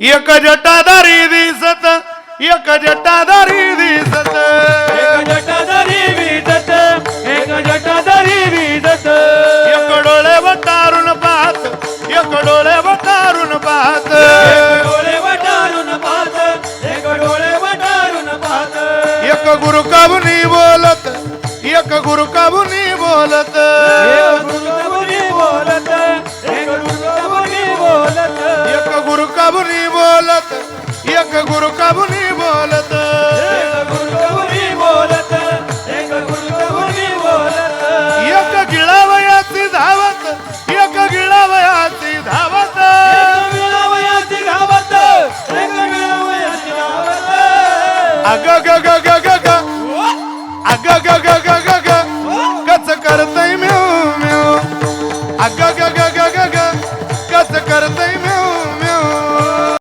एक जटाधारी दिसत एक जटाधारी दिसत एक जटाधारी विजत एक जटाधारी विजत एक डोळे वटारून पाहत एक डोळे वटारून पाहत डोळे वटारून पाहत एक डोळे वटारून पाहत एक गुरु काबुनी बोलत एक गुरु काबुनी बोलत एक गुरुकबुनी बोलत एक गुरुकबुनी बोलत एक गुरु काबुनी बोलत एक गुरु काबुनी बोलत एक गुरुकबुनी बोलत एक गुरुकबुनी बोलत एक गिळावयाची धावत एक गिळावयाची धावत एक मिळावयाची गावत एक मिळावयाची गावत अग ग ग ग